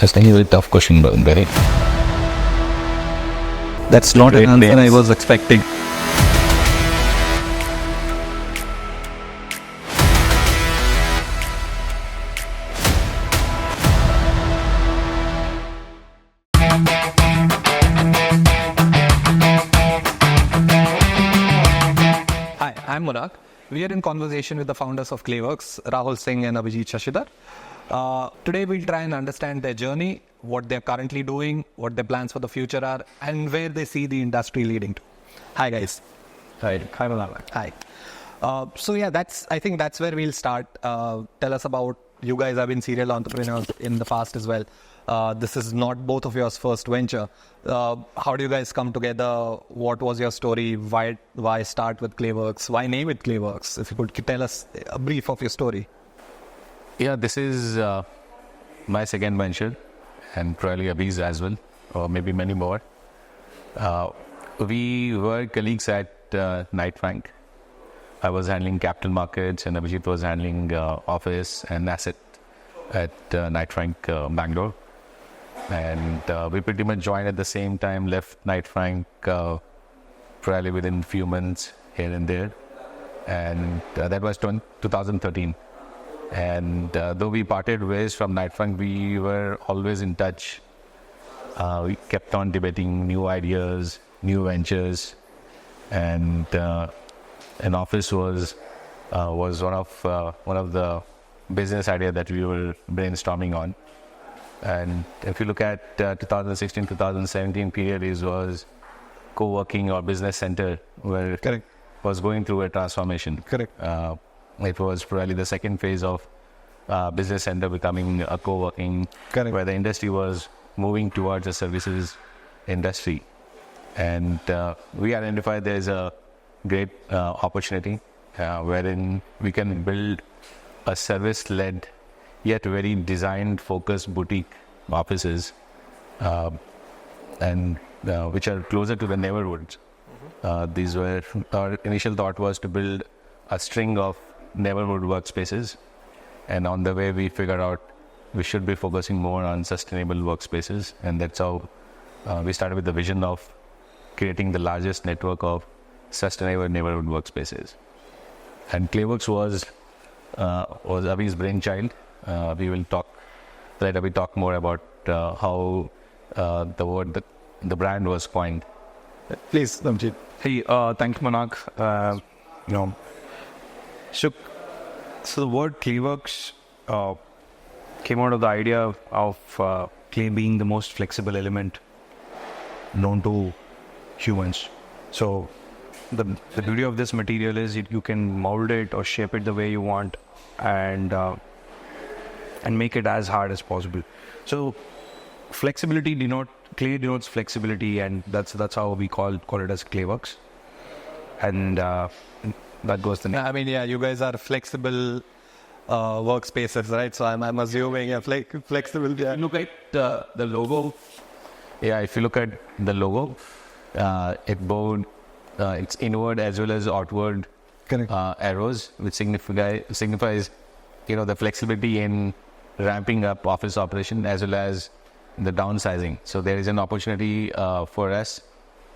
That's a really tough question, Barry. That's not an answer I was expecting. Hi, I'm Munaq. We are in conversation with the founders of ClayWorks, Rahul Singh and Abhijit Shashidhar. Today we'll try and understand their journey, what they're currently doing, what their plans for the future are, and where they see the industry leading to. Hi guys. Hi. Hi Munaq. Hi. I think that's where we'll start. Tell us about, you guys have been serial entrepreneurs in the past as well. This is not both of yours first venture. How do you guys come together? What was your story? Why start with ClayWorks? Why name it ClayWorks? If you could tell us a brief of your story. Yeah, this is my second venture, and probably Abhi's as well, or maybe many more. We were colleagues at Knight Frank. I was handling capital markets, and Abhijit was handling office and asset at Knight Frank Bangalore. And we pretty much joined at the same time, left Knight Frank probably within a few months here and there. And that was 2013. And though we parted ways from Knight Frank, we were always in touch. We kept on debating new ideas, new ventures, and an office was one of the business ideas that we were brainstorming on. And if you look at 2016-2017 period, it was co-working or business center where Correct. was going through a transformation. Correct. It was probably the second phase of business center becoming a co-working, Correct. where the industry was moving towards a services industry. And we identified there's a great opportunity wherein we can build a service-led yet very design-focused boutique offices, and which are closer to the neighborhoods. These were, our initial thought was to build a string of neighborhood workspaces, and on the way we figured out we should be focusing more on sustainable workspaces, and that's how we started with the vision of creating the largest network of sustainable neighborhood workspaces. And ClayWorks was Abhi's brainchild. We will let Abhi talk more about how the brand was coined. Please, Abhijit. Hey, thanks, Munaq. So the word ClayWorks came out of the idea of clay being the most flexible element known to humans. So the beauty of this material is you can mold it or shape it the way you want, and make it as hard as possible. So flexibility clay denotes flexibility, and that's how we call it as ClayWorks. And that goes the name. I mean, yeah, you guys are flexible workspaces, right? So I'm assuming flexible. Yeah. Look at the logo. Yeah, if you look at the logo, it's inward as well as outward arrows, which signifies the flexibility in ramping up office operation as well as the downsizing. So there is an opportunity for us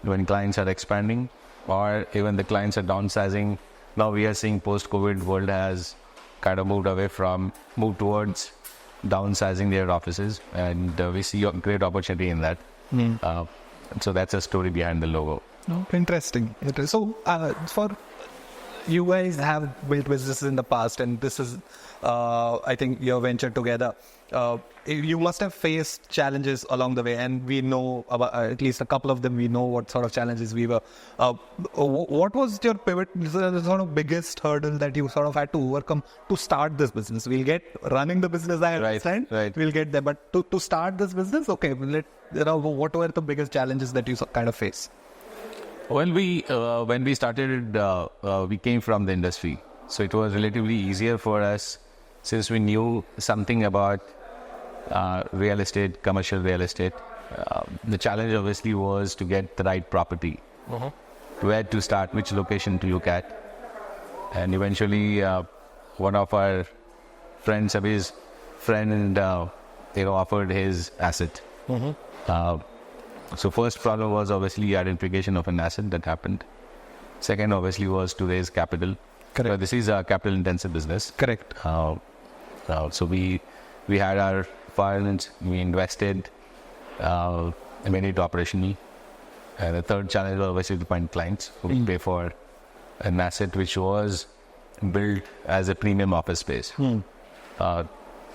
when clients are expanding or even the clients are downsizing. Now we are seeing post-COVID world has kind of moved towards downsizing their offices, and we see a great opportunity in that. So that's a story behind the logo. Oh, interesting. So for you guys have built businesses in the past, and this is, I think, your venture together. You must have faced challenges along the way, and we know about at least a couple of them. We know what sort of challenges we were. What was your pivot, the sort of biggest hurdle that you sort of had to overcome to start this business? We'll get running the business, I understand. Right. We'll get there, but to start this business, okay, what were the biggest challenges that you kind of face? Well, when we started, we came from the industry, so it was relatively easier for us since we knew something about real estate, commercial real estate. The challenge obviously was to get the right property, where to start, which location to look at, and eventually one of our friends, Abhi's friend, offered his asset. So first problem was obviously identification of an asset that happened. Second, obviously, was to raise capital. Correct. This is a capital-intensive business. Correct. So we had our funds, we invested, made it operationally. And the third challenge was obviously to find clients who would pay for an asset which was built as a premium office space. So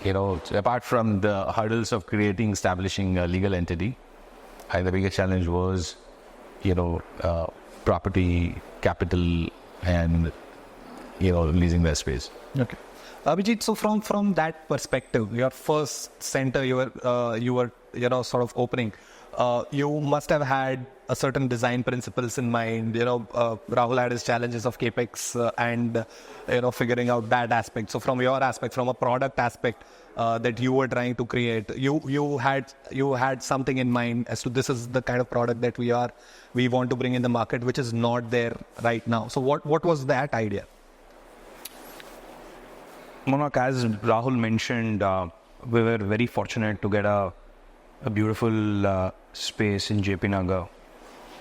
apart from the hurdles of establishing a legal entity, the biggest challenge was, property, capital, and leasing the space. Okay. Abhijit, so from that perspective, your first center you were sort of opening, you must have had a certain design principles in mind. Rahul had his challenges of capex and figuring out that aspect. So from your aspect, from a product aspect that you were trying to create, you had something in mind as to this is the kind of product that we want to bring in the market, which is not there right now. So what was that idea? Monak, as Rahul mentioned, we were very fortunate to get a beautiful space in JP Nagar.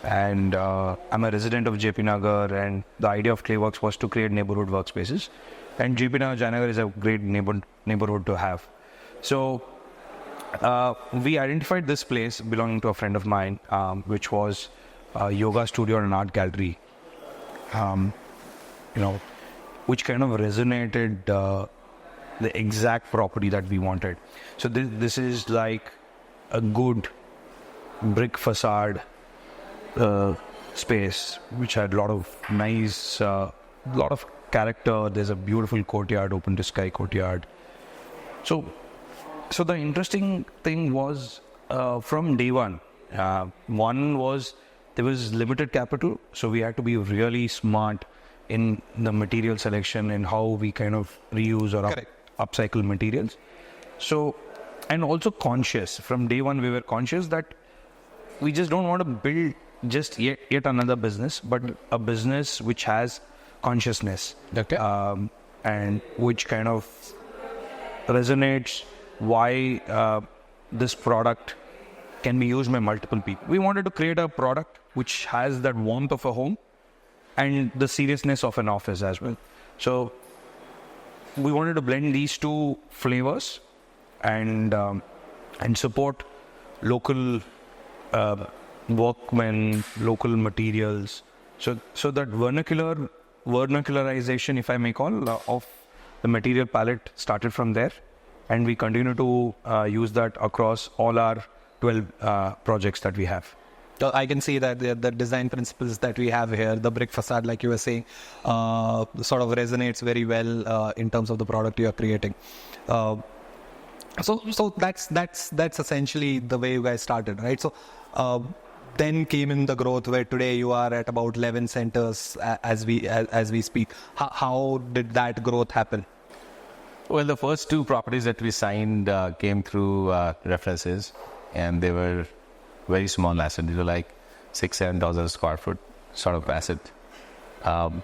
And I'm a resident of JP Nagar, and the idea of ClayWorks was to create neighborhood workspaces. And JP Nagar is a great neighborhood to have. So we identified this place belonging to a friend of mine, which was a yoga studio and an art gallery. Which kind of resonated the exact property that we wanted. So this is like a good brick facade space, which had a lot of nice, lot of character. There's a beautiful courtyard, open to sky courtyard. So the interesting thing was from day one. One was there was limited capital, so we had to be really smart in the material selection and how we kind of reuse or upcycle materials. So, and also conscious. From day one, we were conscious that we just don't want to build just yet another business, but a business which has consciousness. Okay. And which kind of resonates why this product can be used by multiple people. We wanted to create a product which has that warmth of a home and the seriousness of an office as well. So we wanted to blend these two flavors and support local workmen, local materials. So that vernacularization, if I may call, of the material palette started from there, and we continue to use that across all our 12 projects that we have. I can see that the design principles that we have here, the brick facade, like you were saying, sort of resonates very well in terms of the product you are creating. So that's essentially the way you guys started, right? So then came in the growth where today you are at about 11 centers as we speak. How did that growth happen? Well, the first two properties that we signed came through references, and they were very small assets. These were like 6,000-7,000 square foot sort of asset. The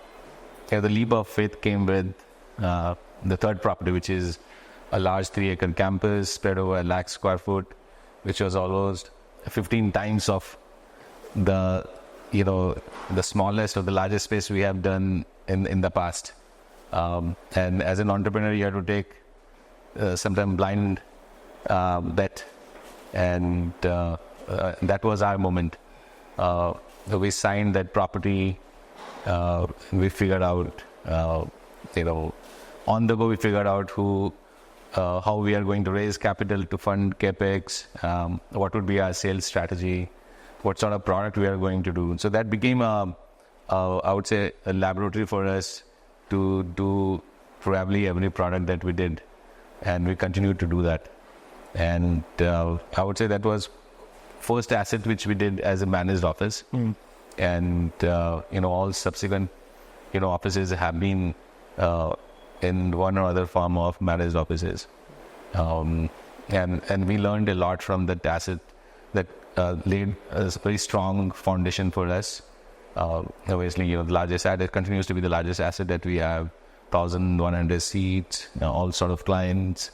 leap of faith came with the third property, which is a large 3-acre campus spread over 100,000 square foot, which was almost 15 times of the smallest or the largest space we have done in the past. And as an entrepreneur, you have to take sometimes blind bet, and that was our moment. We signed that property. We figured out, on the go, we figured out how we are going to raise capital to fund capex, what would be our sales strategy, what sort of product we are going to do. So that became I would say, a laboratory for us to do probably every product that we did, and we continued to do that. And I would say that was first asset which we did as a managed office. And all subsequent offices have been in one or other form of managed offices, and we learned a lot from that asset that laid a very strong foundation for us. Obviously, the largest asset continues to be the largest asset that we have, 1,100 seats, all sort of clients,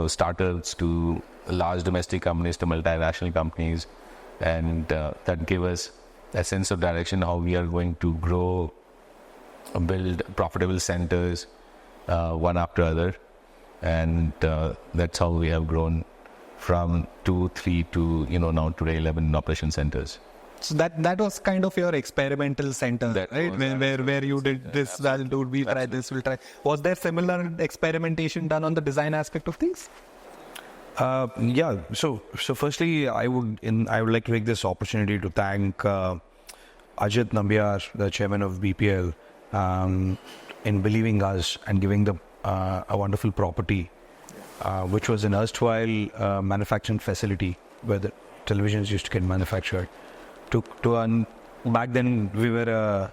startups to large domestic companies to multinational companies, and that gave us a sense of direction how we are going to grow, build profitable centers one after other, and that's how we have grown from 2, 3 to now today 11 operation centers. So that was kind of your experimental center, That right? was Where you did this, that, we'll try this, we'll try. Was there similar experimentation done on the design aspect of things? Yeah. So firstly, I would like to take this opportunity to thank Ajit Nambiar, the chairman of BPL, in believing us and giving a wonderful property, which was an erstwhile manufacturing facility where the televisions used to get manufactured. Back then, we were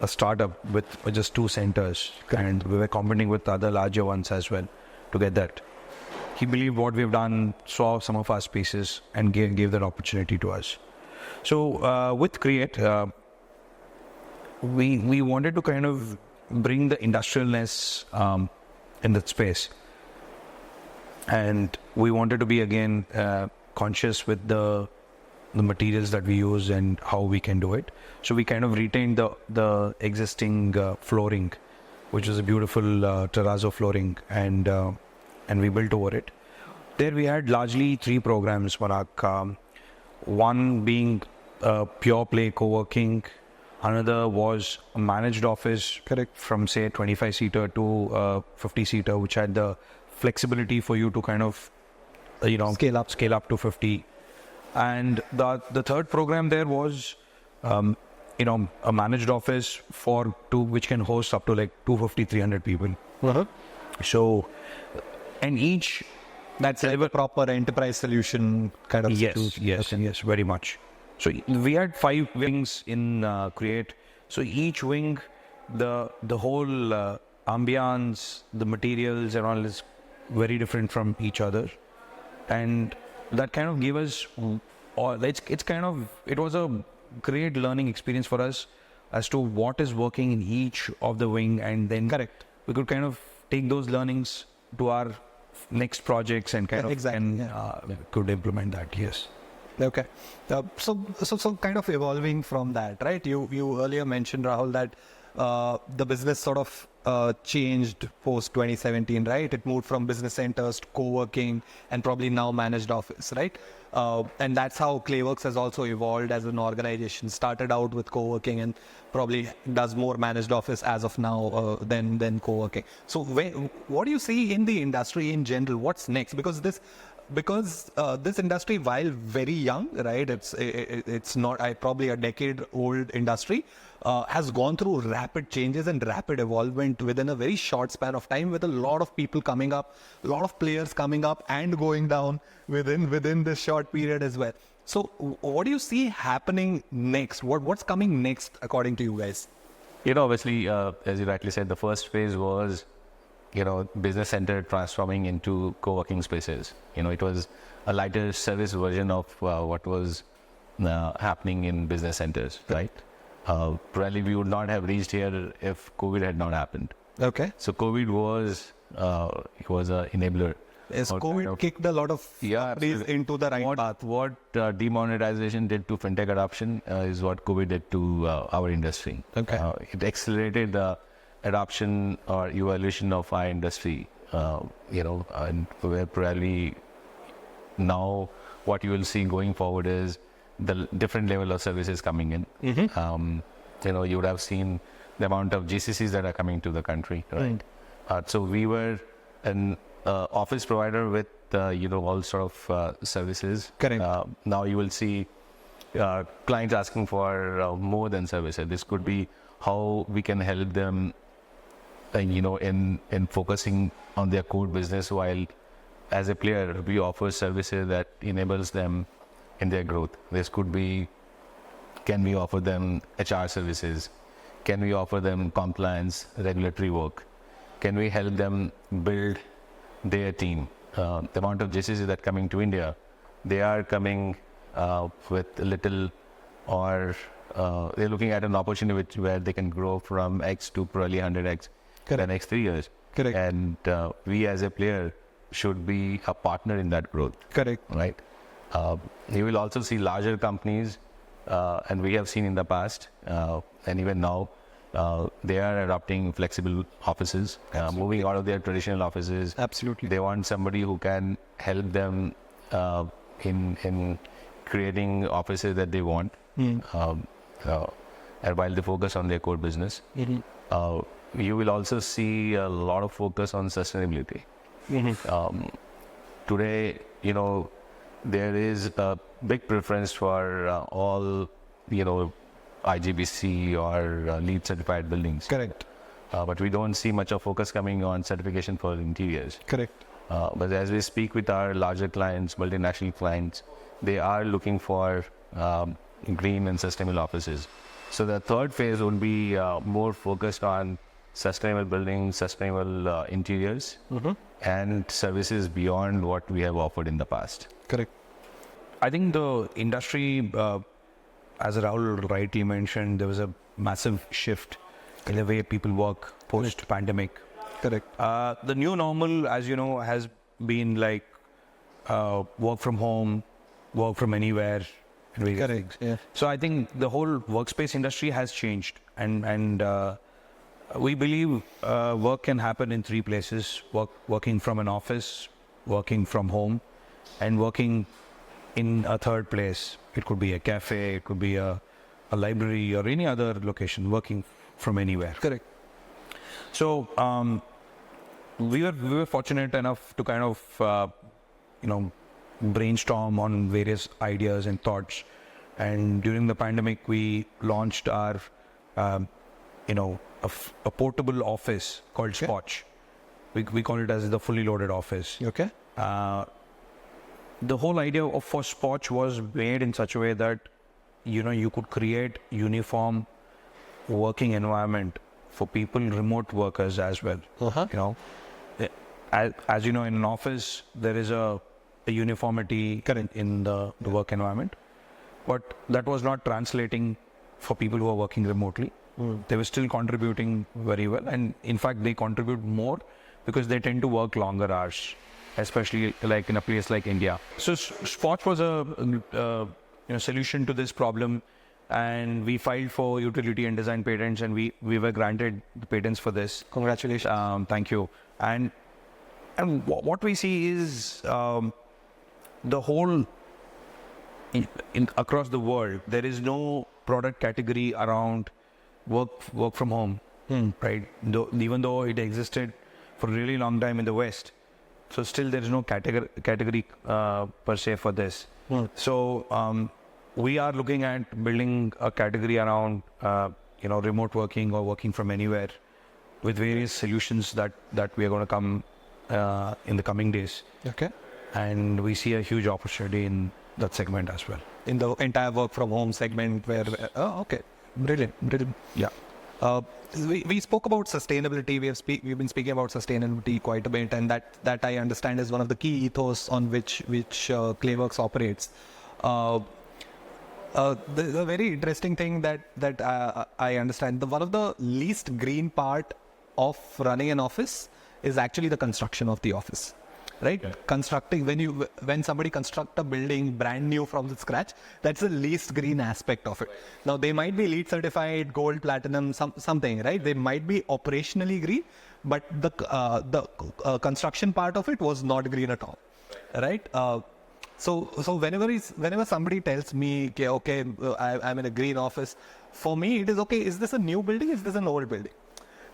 a startup with just 2 centers, and we were competing with other larger ones as well to get that. He believed what we've done, saw some of our spaces, and gave that opportunity to us. So with Create, we wanted to kind of bring the industrialness in that space, and we wanted to be again conscious with the materials that we use and how we can do it. So we kind of retained the existing flooring, which is a beautiful terrazzo flooring, and we built over it. There we had largely 3 programs, Parag. One being pure play co-working. Another was a managed office, correct, from say 25-seater to 50-seater, which had the flexibility for you to kind of scale up to 50. And the third program there was a managed office which can host up to like 250-300 people. Uh-huh. So, and each that's like a proper enterprise solution kind of. Yes, very much. So we had 5 wings in Create. So each wing, the whole ambience, the materials and all is very different from each other, and that kind of gave us, it was a great learning experience for us as to what is working in each of the wing, and then we could kind of take those learnings to our next projects and kind of could implement that. Yes. Okay. So kind of evolving from that, right? You earlier mentioned, Rahul, that the business sort of changed post 2017, right? It moved from business centers to co-working and probably now managed office, right? And that's how ClayWorks has also evolved as an organization. Started out with co-working and probably does more managed office as of now than co-working. So what do you see in the industry in general? What's next? Because this industry, while very young, right, it's not probably a decade-old industry, has gone through rapid changes and rapid evolvement within a very short span of time, with a lot of people coming up, a lot of players coming up and going down within this short period as well. So what do you see happening next? What's coming next according to you guys? Obviously, as you rightly said, the first phase was business center transforming into co-working spaces. It was a lighter service version of what was happening in business centers, right? Probably we would not have reached here if COVID had not happened. Okay. So COVID was an enabler. Yes, COVID kicked a lot of companies into the right path. What demonetization did to fintech adoption is what COVID did to our industry. Okay. It accelerated the adoption or evolution of our industry, and where probably now what you will see going forward is the different level of services coming in. Mm-hmm. You would have seen the amount of GCCs that are coming to the country, right? So we were an office provider with all sort of services. Correct. Now you will see clients asking for more than services. This could be how we can help them in focusing on their core business, while as a player we offer services that enables them in their growth. This could be, can we offer them HR services? Can we offer them compliance, regulatory work? Can we help them build their team? The amount of GCCs that are coming to India, they are coming with little, or they're looking at an opportunity where they can grow from X to probably 100X in the next 3 years. Correct. And we as a player should be a partner in that growth. Correct. Right. You will also see larger companies, and we have seen in the past, and even now, they are adopting flexible offices, moving out of their traditional offices. Absolutely. They want somebody who can help them in creating offices that they want, and while they focus on their core business. You will also see a lot of focus on sustainability. Today, there is a big preference for all, IGBC or LEED certified buildings. Correct. But we don't see much of focus coming on certification for interiors. Correct. But as we speak with our larger clients, multinational clients, they are looking for green and sustainable offices. So the third phase would be more focused on sustainable buildings, sustainable interiors, and services beyond what we have offered in the past. Correct. I think the industry, as Rahul rightly mentioned, there was a massive shift in the way people work post-pandemic. Correct. The new normal, as you know, has been like work from home, work from anywhere. Correct. Yeah. So I think the whole workspace industry has changed, and we believe work can happen in three places: working from an office, working from home, and working in a third place. It could be a cafe, it could be a library, or any other location. Working from anywhere. Correct. So we were fortunate enough to kind of brainstorm on various ideas and thoughts, and during the pandemic we launched our a portable office called Spotch. We call it as the fully loaded office. Okay. The whole idea for Spotch was made in such a way that you could create uniform working environment for people, remote workers as well. As you know, in an office there is a uniformity in the work environment, but that was not translating for people who are working remotely. They were still contributing very well, and in fact they contribute more because they tend to work longer hours, especially like in a place like India. So Spotch was a solution to this problem, and we filed for utility and design patents, and we were granted the patents for this. Congratulations. Thank you. And what we see is the whole across the world, there is no product category around work from home, right? Even though it existed for a really long time in the West, so still there is no category per se for this. So we are looking at building a category around remote working or working from anywhere, with various solutions that we are going to come in the coming days. Okay. And we see a huge opportunity in that segment as well. In the entire work from home segment where, okay. Brilliant. Yeah. We spoke about sustainability. We've been speaking about sustainability quite a bit, and that I understand is one of the key ethos on which ClayWorks operates. The very interesting thing that I understand, one of the least green part of running an office is actually the construction of the office. Right? Okay. Constructing, when somebody construct a building brand new from the scratch, that's the least green aspect of it. Now they might be LEED certified, gold, platinum, something, right? They might be operationally green, but the construction part of it was not green at all, right? So whenever somebody tells me, okay, I'm in a green office, for me it is okay. Is this a new building? Is this an old building?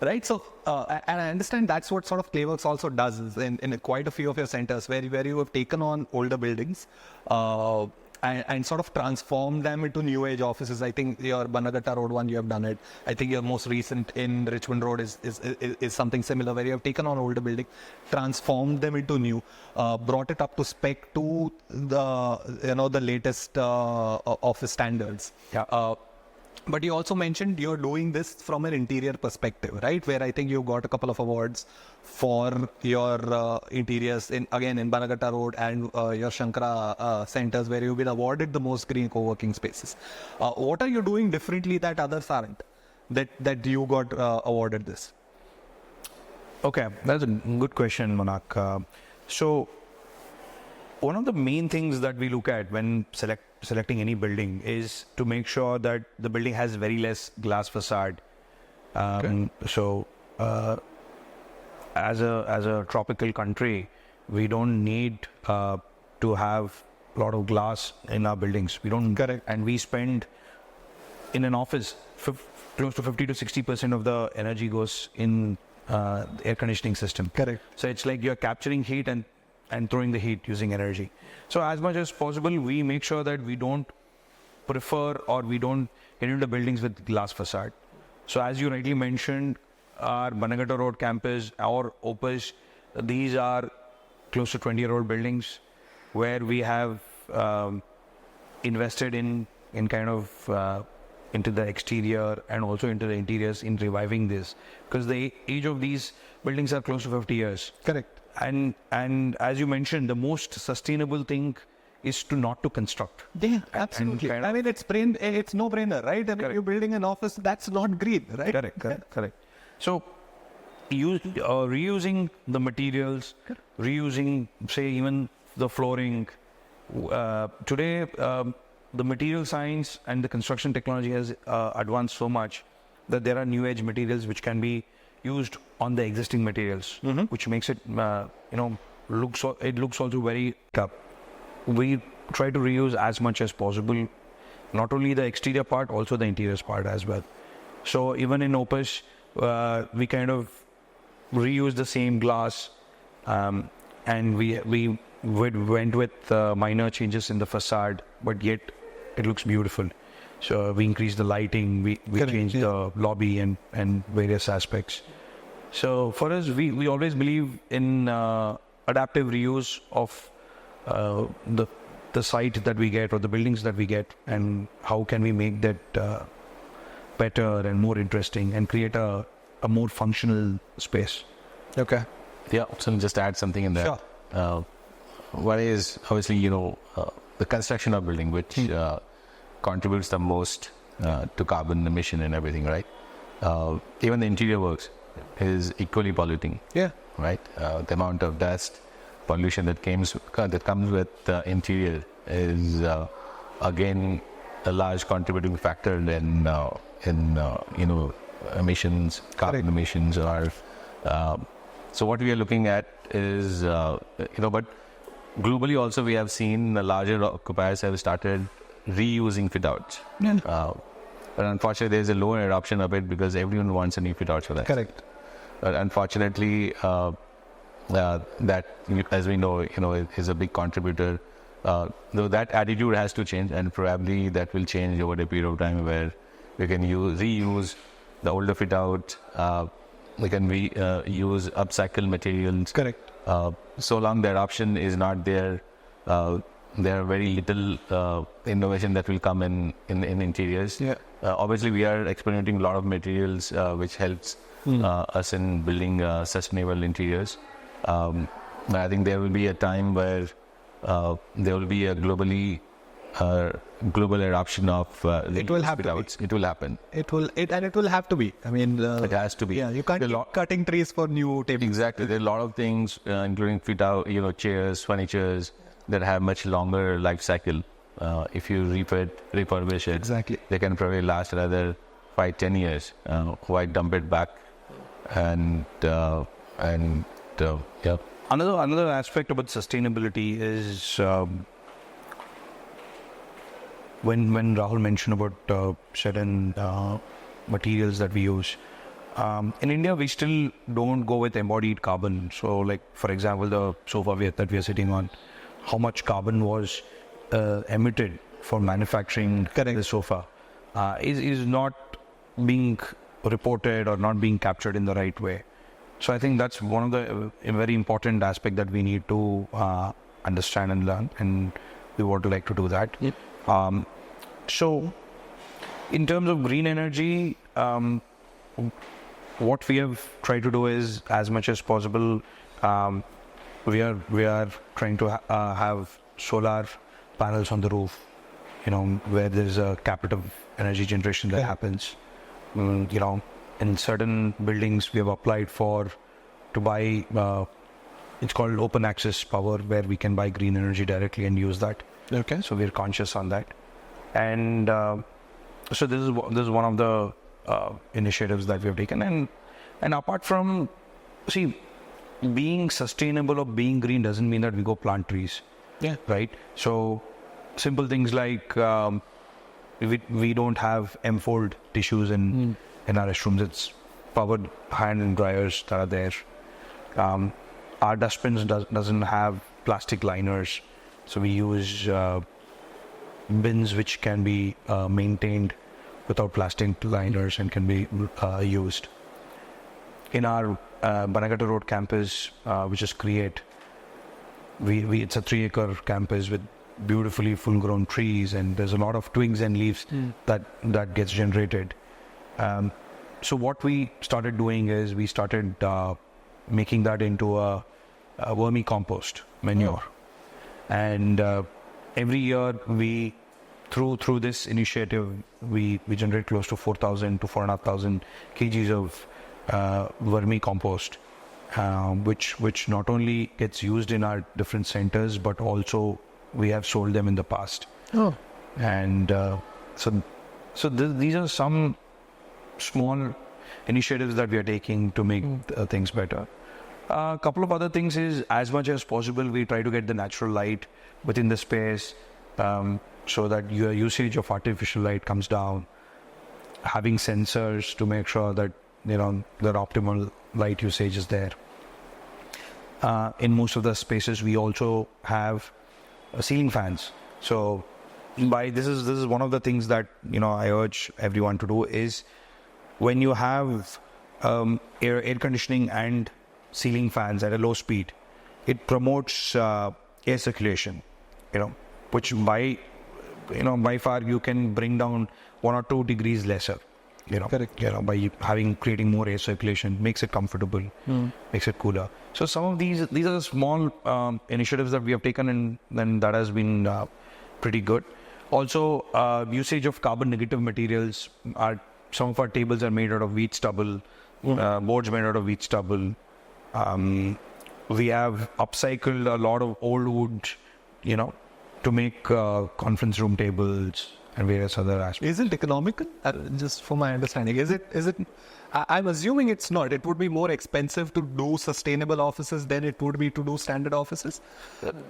Right, so and I understand that's what sort of ClayWorks also does is in quite a few of your centers where you have taken on older buildings and sort of transformed them into new age offices. I think your Banagatta Road one, you have done it. I think your most recent in Richmond Road is something similar, where you have taken on older building, transformed them into new, brought it up to spec to the latest office standards. Yeah. But you also mentioned you're doing this from an interior perspective, right? Where I think you got a couple of awards for your interiors in Banagatta Road and your Shankara centers, where you've been awarded the most green co-working spaces. What are you doing differently that others aren't, that you got awarded this? Okay, that's a good question, Monak. So one of the main things that we look at when selecting any building is to make sure that the building has very less glass facade. So as a tropical country, we don't need to have a lot of glass in our buildings. We don't. Correct. And we spend in an office close to 50 to 60% of the energy goes in the air conditioning system. Correct. So it's like you're capturing heat and throwing the heat using energy. So as much as possible, we make sure that we don't prefer or we don't get into buildings with glass facade. So as you rightly mentioned, our Bangalore Road campus, our Opus, these are close to 20-year-old buildings where we have invested in kind of into the exterior and also into the interiors in reviving this, because the age of these buildings are close to 50 years. Correct. And as you mentioned, the most sustainable thing is not to construct. Yeah, absolutely. I mean, it's no brainer, right? I mean, you're building an office, that's not green, right? Correct. So reusing the materials, reusing, say, even the flooring. Today, the material science and the construction technology has advanced so much that there are new age materials which can be used on the existing materials, which makes it looks also very tough. We try to reuse as much as possible, not only the exterior part, also the interior part as well. So even in Opus, we kind of reuse the same glass, and we went with minor changes in the facade, but yet it looks beautiful. So we increased the lighting, we changed the lobby and various aspects. So for us, we always believe in adaptive reuse of the site that we get or the buildings that we get, and how can we make that better and more interesting and create a more functional space. Okay. Yeah, so just add something in there. Sure. One is obviously, the construction of building, which contributes the most to carbon emission and everything, right? Even the interior works is equally polluting. Yeah. Right? The amount of dust, pollution that comes with the interior is again a large contributing factor in emissions, carbon emissions are. So what we are looking at is but globally also we have seen the larger occupiers have started reusing fit outs. But unfortunately there is a lower adoption of it because everyone wants a new fit out for that. Correct. But unfortunately that, as we know, is a big contributor. Though that attitude has to change, and probably that will change over a period of time where we can reuse the older fit out. We can use upcycle materials. Correct. So long the adoption is not there, there are very little innovation that will come in interiors. Yeah. Obviously, we are experimenting a lot of materials which helps us in building sustainable interiors. I think there will be a time where there will be a global adoption of it will have to be. It will happen. It will have to be. I mean, it has to be. Yeah, you can't keep cutting trees for new tables. Exactly. There are a lot of things, including fit out, chairs, furnitures, that have much longer life cycle. If you refurbish it, exactly, they can probably last another 5-10 years. Why dump it back? And yeah. Another aspect about sustainability is when Rahul mentioned about certain materials that we use. In India, we still don't go with embodied carbon. So, like for example, the sofa that we are sitting on, how much carbon was emitted for manufacturing the sofa is not being reported or not being captured in the right way. So I think that's one of the very important aspect that we need to understand and learn, and we want to like to do that. Yep. So in terms of green energy, what we have tried to do is, as much as possible, we are trying to have solar panels on the roof, where there's a captive energy generation that happens. In certain buildings we have applied to buy it's called open access power, where we can buy green energy directly and use that. Okay. So we're conscious on that. And so this is one of the initiatives that we have taken. And apart from, see, being sustainable or being green doesn't mean that we go plant trees. Yeah. Right. So simple things like we don't have M-fold tissues in our restrooms. It's powered hand dryers that are there. Our dustbins doesn't have plastic liners, so we use bins which can be maintained without plastic liners and can be used. In our Bangalore Road campus, which is Create, it's a 3-acre campus with beautifully full-grown trees, and there's a lot of twigs and leaves that gets generated. So what we started doing is we started making that into a vermicompost manure, and every year we through this initiative we generate close to 4,000 to 4,500 kgs of vermicompost, which not only gets used in our different centers, but also we have sold them in the past. And these are some small initiatives that we are taking to make things better. A couple of other things is, as much as possible, we try to get the natural light within the space, so that your usage of artificial light comes down. Having sensors to make sure that that optimal light usage is there. In most of the spaces, we also have ceiling fans. So, this is one of the things that I urge everyone to do is, when you have air conditioning and ceiling fans at a low speed, it promotes air circulation, which by far you can bring down 1 or 2 degrees lesser, Correct. by creating more air circulation, makes it comfortable, makes it cooler. So some of these are small initiatives that we have taken, and then that has been pretty good. Also, usage of carbon negative materials. Some of our tables are made out of wheat stubble, boards made out of wheat stubble. We have upcycled a lot of old wood, to make conference room tables and various other aspects. Is it economical? Just for my understanding, is it? I'm assuming it's not. It would be more expensive to do sustainable offices than it would be to do standard offices.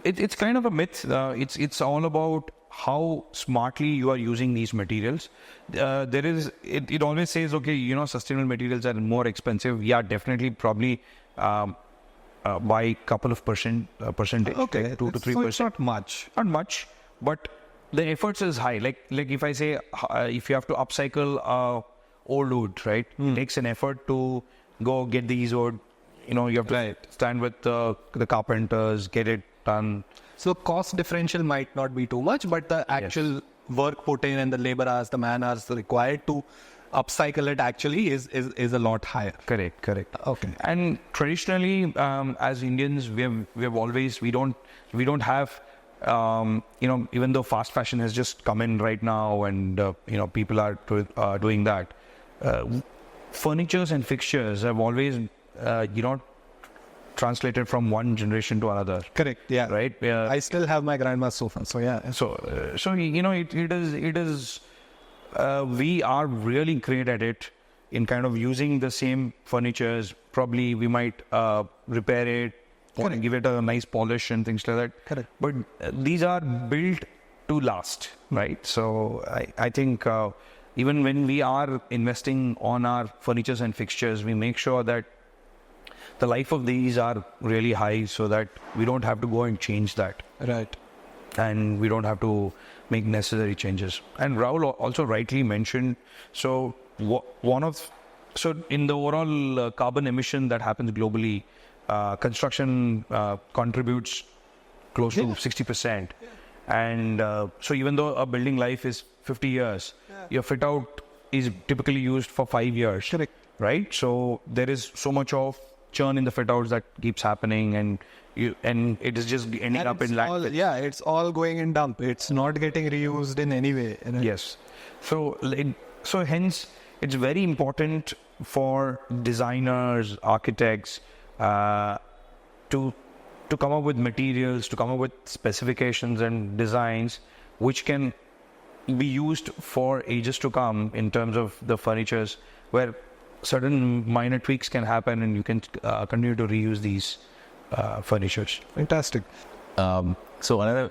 It's kind of a myth. It's all about how smartly you are using these materials. It always says, okay, sustainable materials are more expensive. Yeah, definitely, probably by a couple of percentage, Okay, like 2 to 3%. So it's not much. Not much, but the efforts is high. Like if I say, if you have to upcycle old wood, right? It takes an effort to go get these wood. You have to stand with the carpenters, get it done. So cost differential might not be too much, but the actual work put in and the labor hours, the man hours required to upcycle it actually is a lot higher. Correct. Okay. And traditionally, as Indians, we don't have, even though fast fashion has just come in right now, and people are doing that. Furnitures and fixtures have always, translated from one generation to another. Correct. Yeah. Right. I still have my grandma's sofa. So yeah. So it is. We are really great at it in kind of using the same furnitures. Probably we might repair it, give it a nice polish and things like that. Correct. But these are built to last, right? So I think even when we are investing on our furnitures and fixtures, we make sure that the life of these are really high, so that we don't have to go and change that. Right. And we don't have to make necessary changes. And Rahul also rightly mentioned, so in the overall carbon emission that happens globally, construction contributes close to 60%. And so even though a building life is 50 years, your fit out is typically used for 5 years. Correct. Right? So there is so much of churn in the fit outs that keeps happening, and it is just ending up in landfill. It's all going in dump. It's not getting reused in any way. Yes. So hence it's very important for designers, architects to to come up with materials, to come up with specifications and designs which can be used for ages to come in terms of the furnitures, where certain minor tweaks can happen and you can continue to reuse these furnitures. Fantastic. So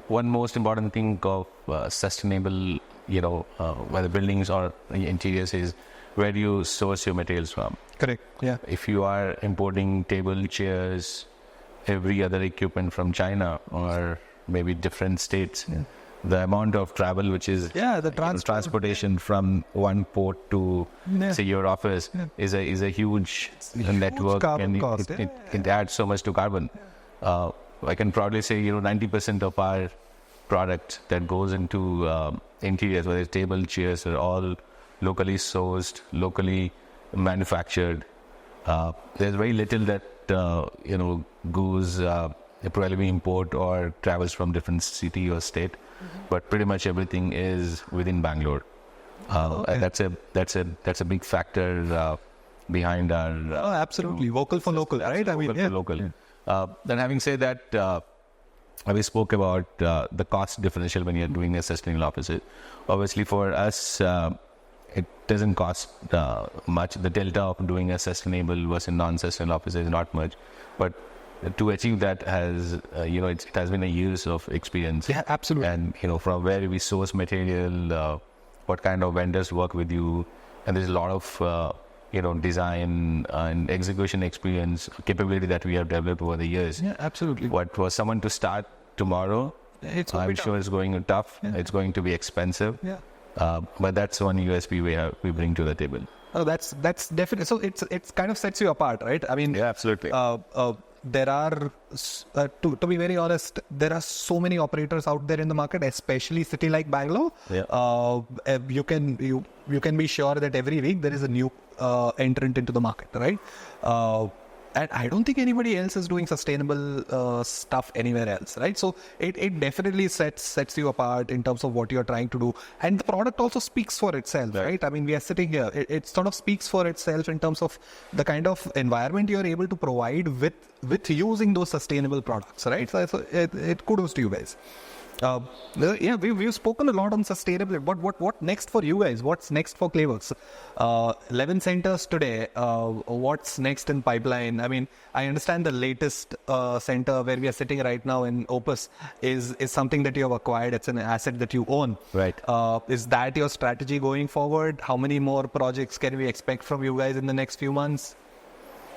one most important thing of sustainable, whether buildings or interiors, is where do you source your materials from? Correct. Yeah. If you are importing table, chairs, every other equipment from China or maybe different states, the amount of travel which is the transportation from one port to say your office is a huge network, carbon and cost, it adds so much to carbon. I can probably say 90% of our product that goes into interiors, whether it's table, chairs, are all locally sourced, locally manufactured. There's very little that goes probably we import or travels from different city or state, but pretty much everything is within Bangalore. And that's a big factor behind our. Absolutely, vocal for local, right? Vocal for local. Then having said that, we spoke about the cost differential when you're doing a sustainable office. Obviously, for us, it doesn't cost much. The delta of doing a sustainable versus non-sustainable office is not much, but to achieve that has it has been a years of experience. Yeah, absolutely. And from where we source material, what kind of vendors work with you, and there's a lot of design and execution experience, capability that we have developed over the years. Yeah, absolutely. What was someone to start tomorrow, I'm sure it's going to be tough. Yeah. It's going to be expensive. Yeah. But that's one USP we bring to the table. Oh, that's definitely. So it's kind of sets you apart, right? I mean, yeah, absolutely. There are, to be very honest, there are so many operators out there in the market, especially city like Bangalore. Yeah. You can be sure that every week there is a new entrant into the market, right? And I don't think anybody else is doing sustainable stuff anywhere else, right? So it definitely sets you apart in terms of what you're trying to do. And the product also speaks for itself, right? I mean, we are sitting here. It sort of speaks for itself in terms of the kind of environment you're able to provide with using those sustainable products, right? So it kudos to you guys. We've spoken a lot on sustainability. What next for you guys? What's next for ClayWorks? 11 centers today. What's next in pipeline? I mean, I understand the latest center where we are sitting right now in Opus is something that you have acquired. It's an asset that you own. Right. Is that your strategy going forward? How many more projects can we expect from you guys in the next few months?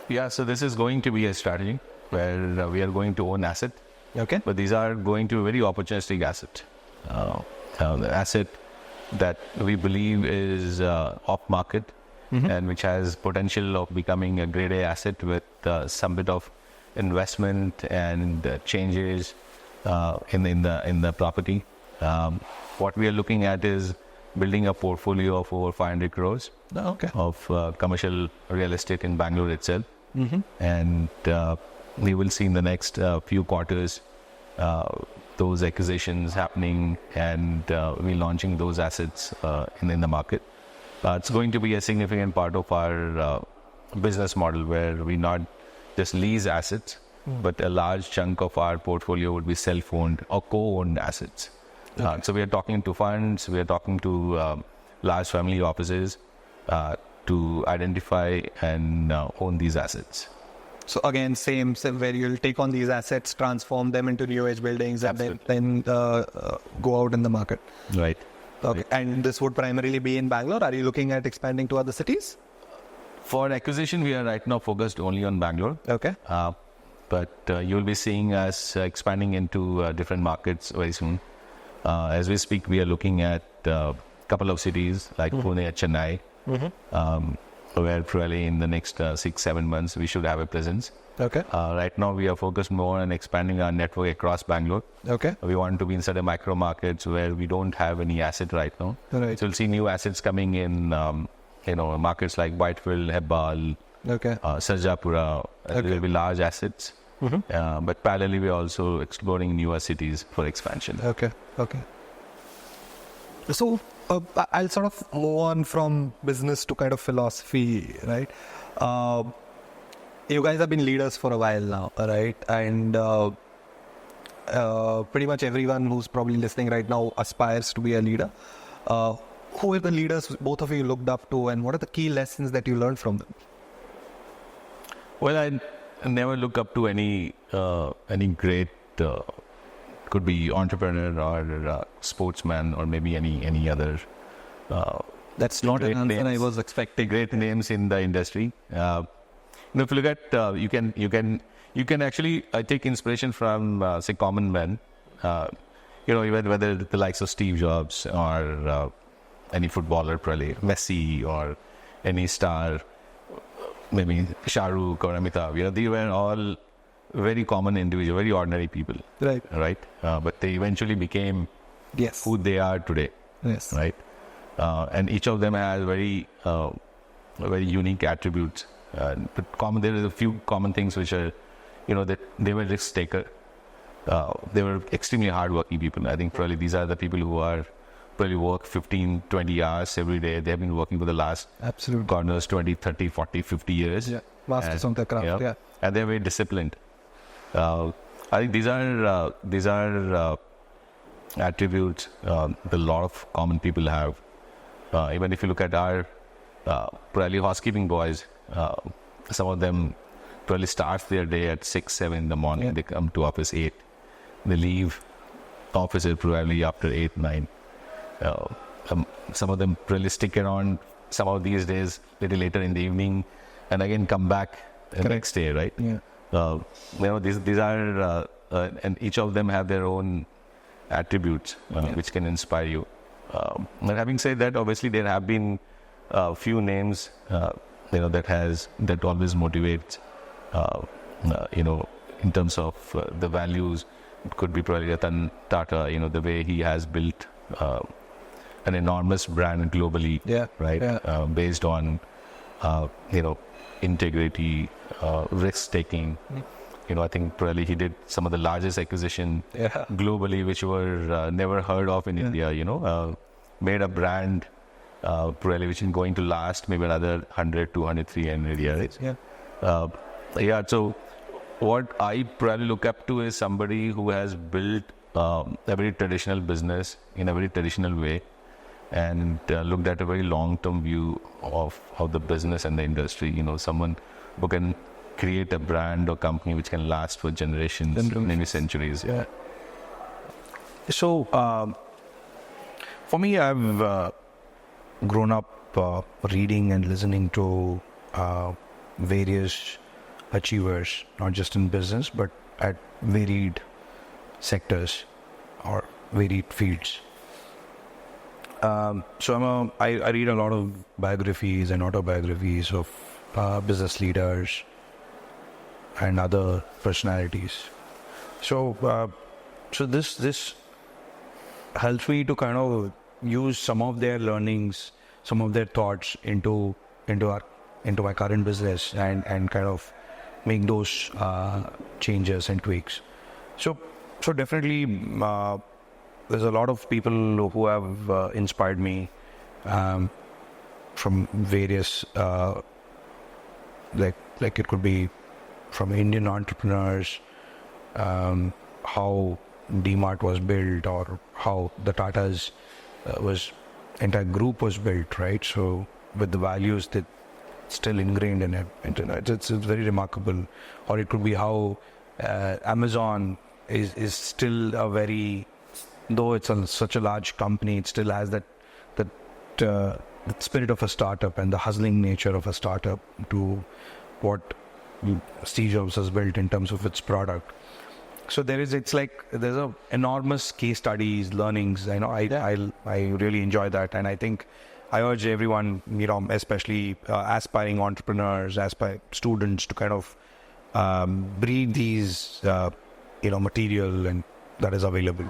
Yeah, so this is going to be a strategy where we are going to own asset. Okay. But these are going to be a very opportunistic asset. The asset that we believe is off market and which has potential of becoming a grade A asset with some bit of investment and changes in the property. What we are looking at is building a portfolio of over 500 crores of commercial real estate in Bangalore itself. And we will see in the next few quarters those acquisitions happening and we launching those assets in the market. It's going to be a significant part of our business model where we not just lease assets, but a large chunk of our portfolio would be self-owned or co-owned assets. So we are talking to funds, we are talking to large family offices to identify and own these assets. So again, same where you'll take on these assets, transform them into new age buildings, and then go out in the market. Right. Okay. And this would primarily be in Bangalore. Are you looking at expanding to other cities? For acquisition, we are right now focused only on Bangalore. Okay. But you'll be seeing us expanding into different markets very soon. As we speak, we are looking at a couple of cities like Pune and Chennai. Where probably in the next 6-7 months we should have a presence. Okay. Right now we are focused more on expanding our network across Bangalore. Okay. We want to be in certain micro markets where we don't have any asset right now. Right. So we'll see new assets coming in, markets like Whitefield, Hebbal, Sarjapura. There will be large assets. But parallelly we're also exploring newer cities for expansion. Okay. So I'll sort of move on from business to kind of philosophy, right? you guys have been leaders for a while now, right? And pretty much everyone who's probably listening right now aspires to be a leader. Who are the leaders both of you looked up to, and what are the key lessons that you learned from them? Well, I never look up to any great, could be entrepreneur or sportsman or maybe any other. That's not an answer I was expecting. Great names in the industry. If you look at, you can actually take inspiration from say common men. Even whether the likes of Steve Jobs or any footballer, probably Messi, or any star, maybe Shah Rukh or Amitabh. They were all very common individuals, very ordinary people. Right. But they eventually became who they are today. Yes. Right. And each of them has very unique attributes. But there are a few common things which are, that they were risk taker. They were extremely hardworking people. I think probably these are the people who are probably work 15, 20 hours every day. They have been working for the last corners 20, 30, 40, 50 years. Yeah, masters of the craft. Yeah. And they're very disciplined. I think these are attributes that a lot of common people have. Even if you look at our probably housekeeping boys, some of them probably start their day at 6, 7 in the morning. They come to office 8. They leave office probably after 8, 9. Some of them really stick around some of these days little later in the evening and again come back the next day, right? Yeah. These are and each of them have their own attributes which can inspire you. But having said that, obviously there have been a few names that always motivates in terms of the values. It could be probably Ratan Tata, the way he has built an enormous brand globally, based on integrity, risk taking. I think probably he did some of the largest acquisition globally, which were never heard of in India. Made a brand probably which is going to last maybe another 100, 200, 300 years. So what I probably look up to is somebody who has built a very traditional business in a very traditional way, and looked at a very long-term view of how the business and the industry. Someone who can create a brand or company which can last for generations, maybe centuries. Yeah. So, for me, I've grown up reading and listening to various achievers, not just in business, but at varied sectors or varied fields. So I read a lot of biographies and autobiographies of business leaders and other personalities. So this helps me to kind of use some of their learnings, some of their thoughts into my current business and kind of make those changes and tweaks. So definitely there's a lot of people who have inspired me from various like it could be from Indian entrepreneurs, how DMart was built, or how the Tatas entire group was built, right? So with the values that still ingrained in it, it's very remarkable. Or it could be how Amazon is still a very, though it's such a large company, it still has that spirit of a startup and the hustling nature of a startup to what Steve Jobs has built in terms of its product. So there's a enormous case studies, learnings. I really enjoy that, and I think I urge everyone, especially aspiring entrepreneurs, students, to kind of breed these, material and that is available.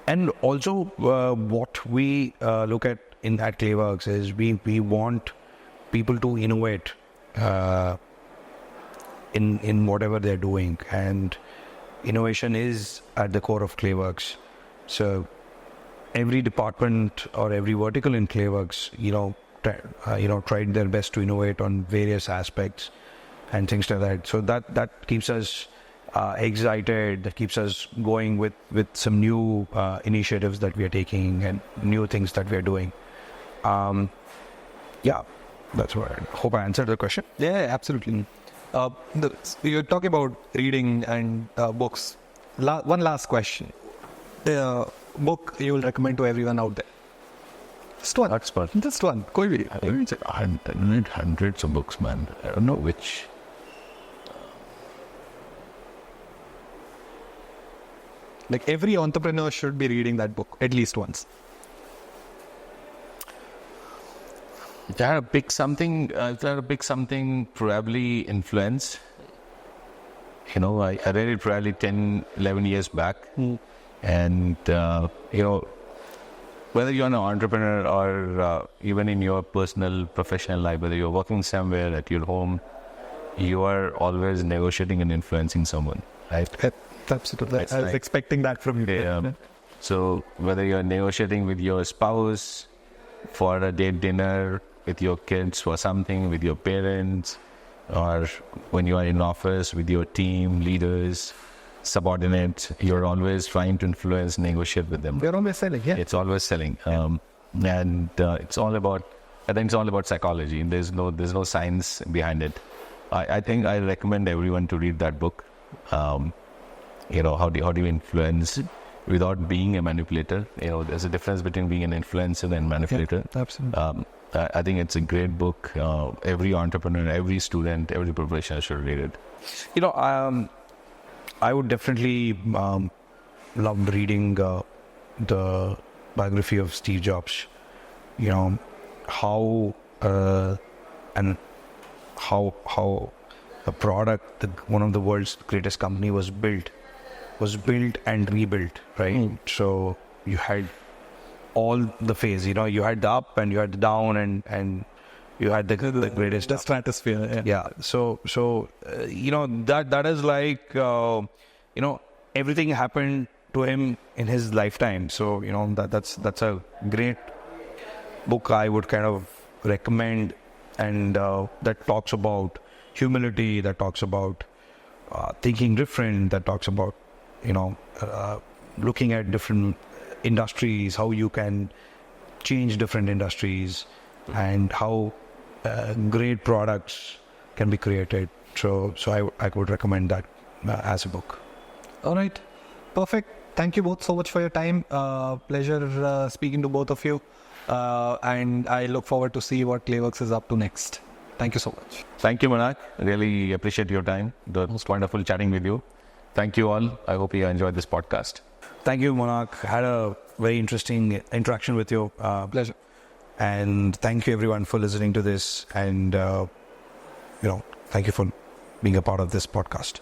And also, what we look at at ClayWorks is we want people to innovate in whatever they're doing, and innovation is at the core of ClayWorks. So every department or every vertical in ClayWorks, tried their best to innovate on various aspects and things like that. So that keeps us excited, that keeps us going with some new initiatives that we are taking and new things that we are doing. That's what I hope I answered the question. Yeah, absolutely. You're talking about reading and books. One last question. The book you will recommend to everyone out there? Just one. Just one. Koi bhi. I think I read hundreds of books, man. I don't know which. Like every entrepreneur should be reading that book at least once. If I had to pick something, probably influence. I read it probably 10, 11 years back. And, whether you're an entrepreneur or even in your personal, professional life, whether you're working somewhere at your home, you are always negotiating and influencing someone, right? Absolutely. I was expecting that from you. Yeah. So whether you're negotiating with your spouse for a date dinner, with your kids for something, with your parents, or when you are in office with your team, leaders, subordinates, you're always trying to influence, negotiate with them. They're always selling, yeah. It's always selling. And it's all about, I think it's all about psychology. There's no science behind it. I think I recommend everyone to read that book. How do you influence without being a manipulator? There's a difference between being an influencer and manipulator. Yeah, absolutely. I think it's a great book. Every entrepreneur, every student, every professional should read it. I would definitely love reading the biography of Steve Jobs. How a product, one of the world's greatest company, was built and rebuilt, right? So you had all the phase, you had the up and you had the down and you had the greatest the stratosphere. Yeah. So that is like everything happened to him in his lifetime. So that's a great book I would kind of recommend, and that talks about humility, that talks about thinking different, that talks about looking at different industries, how you can change different industries, and how great products can be created. So I would recommend that as a book. All right. Perfect. Thank you both so much for your time. Pleasure speaking to both of you. And I look forward to see what ClayWorks is up to next. Thank you so much. Thank you, Manak. Really appreciate your time. It was wonderful chatting with you. Thank you all. I hope you enjoyed this podcast. Thank you, Manak. Had a very interesting interaction with you. Pleasure. And thank you everyone for listening to this. And, thank you for being a part of this podcast.